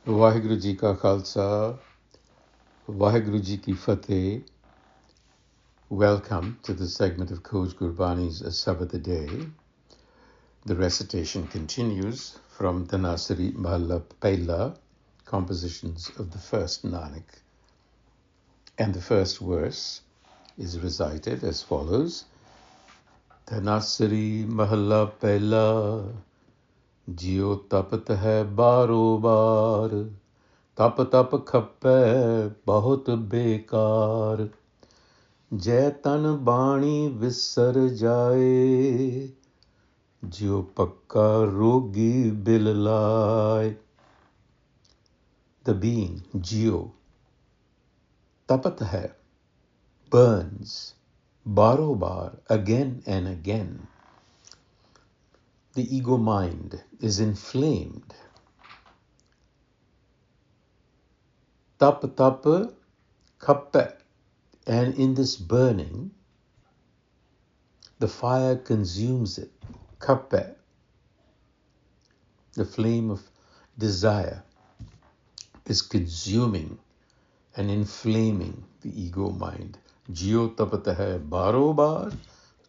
Vaheguru Ji Ka Khalsa, Vaheguru Ji Ki Fateh. Welcome to the segment of Coach Gurbani's a-sabad-a-day. The recitation continues from the Nasiri Mahalla Paila, compositions of the first Nanak. And the first verse is recited as follows. Nasiri Mahalla Paila, Jiu Tapat hai Baro bar, Tap tap khappe bahut bekar, Jai tan bani visar jaye, Jiu pakka rogi bil laye. The being, Jiu, tapat hai, burns, barobar, again and again. The ego mind is inflamed. Tap tap khappe. And in this burning, the fire consumes it. Khappe, the flame of desire, is consuming and inflaming the ego mind. Jiyo tapat hai baro bar,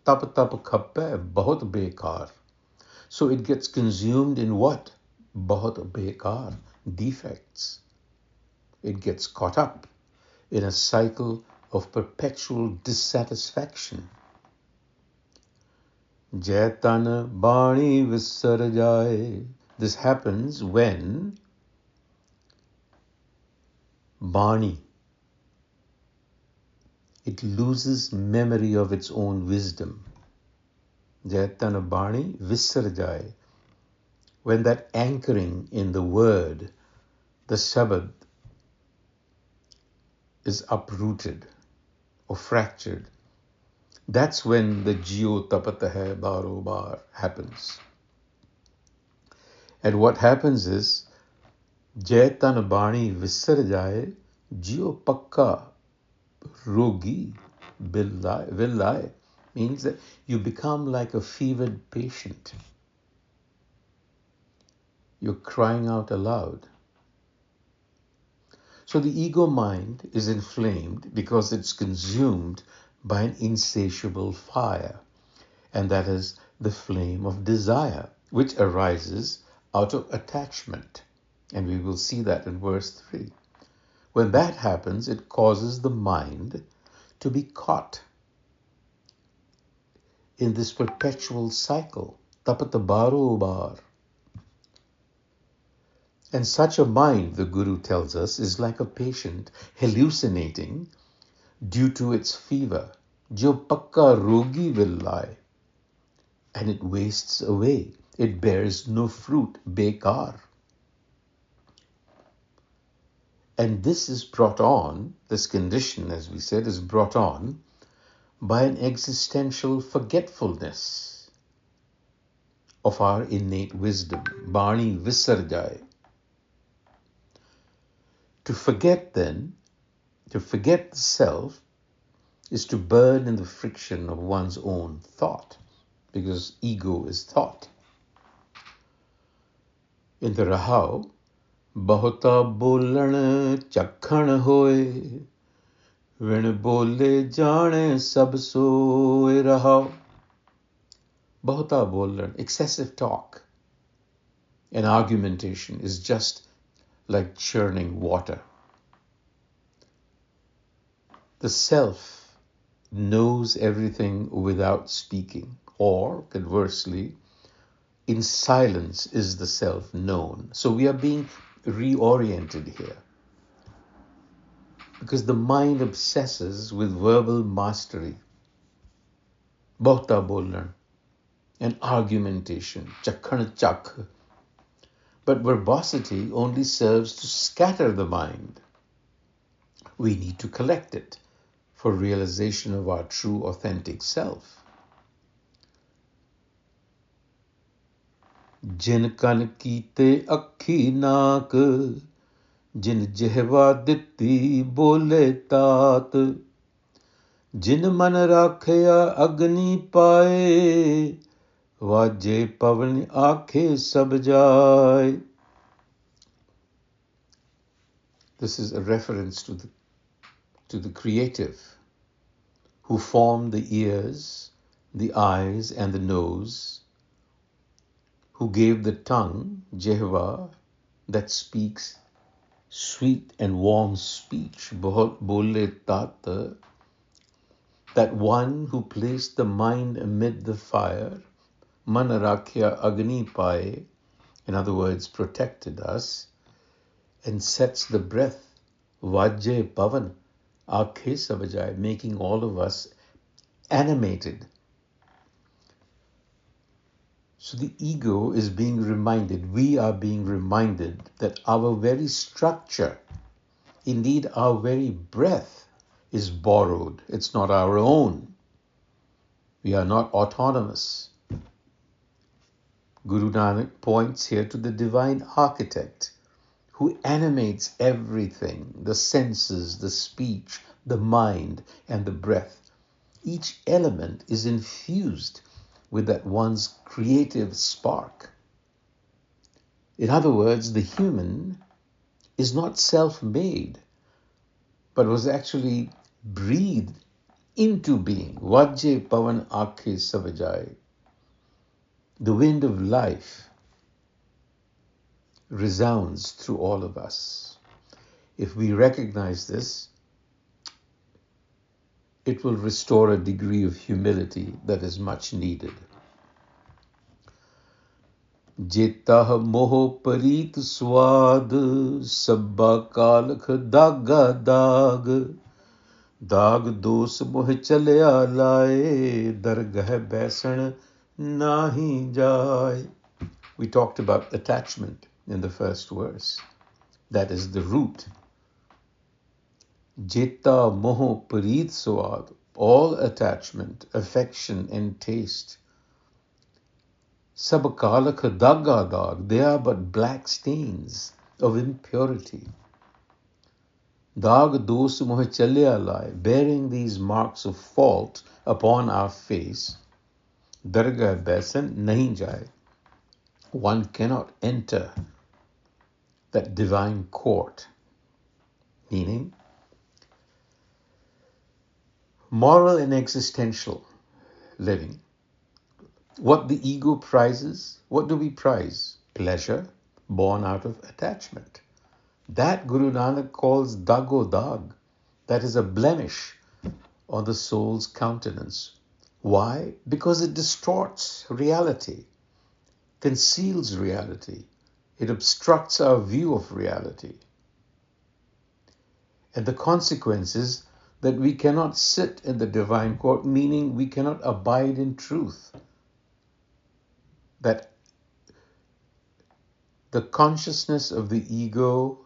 tap tap khappe bahut bekar. So it gets consumed in what? Bahut bekar, defects. It gets caught up in a cycle of perpetual dissatisfaction. Jaitana Bani Visarjai. This happens when Bani, it loses memory of its own wisdom. Jaitana Bani Visarjai. When that anchoring in the word, the sabad, is uprooted or fractured, that's when the Jiyo Tapat hai Baro bar happens. And what happens is, Jaitan Bani Visar Jaye, Jiyo Pakka Rogi Villai, means that you become like a fevered patient. You're crying out aloud. So the ego mind is inflamed because it's consumed by an insatiable fire, and that is the flame of desire, which arises out of attachment. And we will see that in verse 3. When that happens, it causes the mind to be caught in this perpetual cycle. Tapata baro bar. And such a mind, the Guru tells us, is like a patient hallucinating due to its fever. Jo pakka rogi will lie. And it wastes away. It bears no fruit, bekar. And this is brought on, this condition, as we said, is brought on by an existential forgetfulness of our innate wisdom. Bani Visarjai. To forget then, to forget the self, is to burn in the friction of one's own thought, because ego is thought. In the Rahau, Bahota bolan chakhan hoye, Vin bole jane sab soye Rahau. Bahota bolan, excessive talk and argumentation is just like churning water. The self knows everything without speaking, or conversely, in silence is the self known. So we are being reoriented here, because the mind obsesses with verbal mastery, bahta bolan, and argumentation, chakhan chak. But verbosity only serves to scatter the mind. We need to collect it for realization of our true, authentic self. Jin kan kite akhi naak, Jin jehva ditti bole taat, Jin man rakhya agni pae, Vaje pavan aakhe sab jaye. This is a reference to the creative who formed the ears, the eyes, and the nose, who gave the tongue, Jehva, that speaks sweet and warm speech, Bole Tat, that one who placed the mind amid the fire, Man Rakhya Agni Paye, in other words, protected us, and sets the breath, Vajje Pavan, a-sabad-a-day, making all of us animated. So the ego is being reminded, we are being reminded that our very structure, indeed our very breath, is borrowed. It's not our own. We are not autonomous. Guru Nanak points here to the divine architect who animates everything, the senses, the speech, the mind, and the breath. Each element is infused with that one's creative spark. In other words, the human is not self-made, but was actually breathed into being. Vajje Pavan a-sabad-a-day. The wind of life resounds through all of us. If we recognize this, it will restore a degree of humility that is much needed. Jetah moh parit swad, sabba kalakh daga dag, dag dos moh chalya laye, dargah baisan nahi jai. We talked about attachment in the first verse. That is the root. Jeta moh parit swad, all attachment, affection, and taste. Sab kalakh daga dag, they are but black stains of impurity. Dag dos moh chalya lai, bearing these marks of fault upon our face. Dargah baisan nahi jai. One cannot enter that divine court. Meaning, moral and existential living. What the ego prizes, what do we prize? Pleasure born out of attachment. That Guru Nanak calls dago dag. That is a blemish on the soul's countenance. Why? Because it distorts reality, conceals reality. It obstructs our view of reality. And the consequence is that we cannot sit in the divine court, meaning we cannot abide in truth. That the consciousness of the ego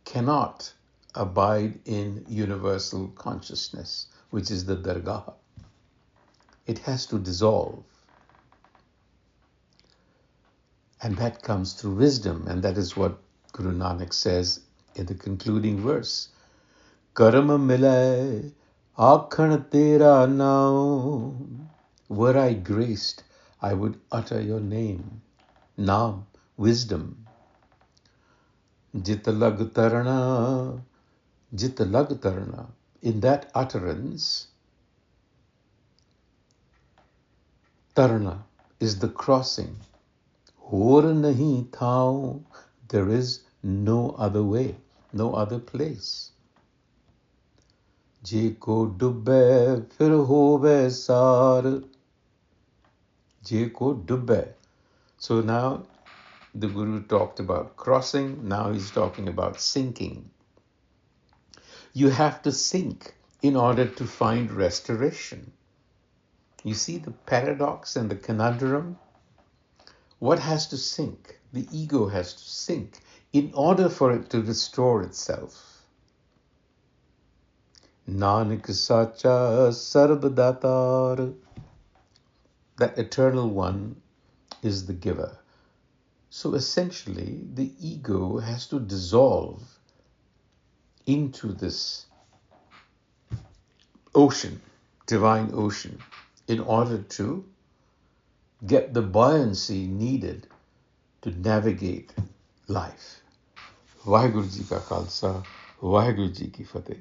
cannot abide in universal consciousness, which is the dargah. It has to dissolve. And that comes through wisdom, and that is what Guru Nanak says in the concluding verse. Karma milay akhan tera naam. Were I graced, I would utter your name. Naam, wisdom. Jit lag tarna, jit lag tarna. In that utterance, tarna is the crossing. Aur nahi thao, there is no other way, no other place. Je ko dubbe fir hove sar. Je ko dubbe. So now the Guru talked about crossing, now he's talking about sinking. You have to sink in order to find restoration. You see the paradox and the conundrum? What has to sink? The ego has to sink in order for it to restore itself. Nanak sacha sarb-datar. That eternal one is the giver. So essentially, the ego has to dissolve into this ocean, divine ocean, in order to get the buoyancy needed to navigate life. Waheguru ji ਕਾ ਖਾਲਸਾ, ਵਾਹਿਗੁਰੂ ਜੀ ਕੀ ਫਤਿਹ।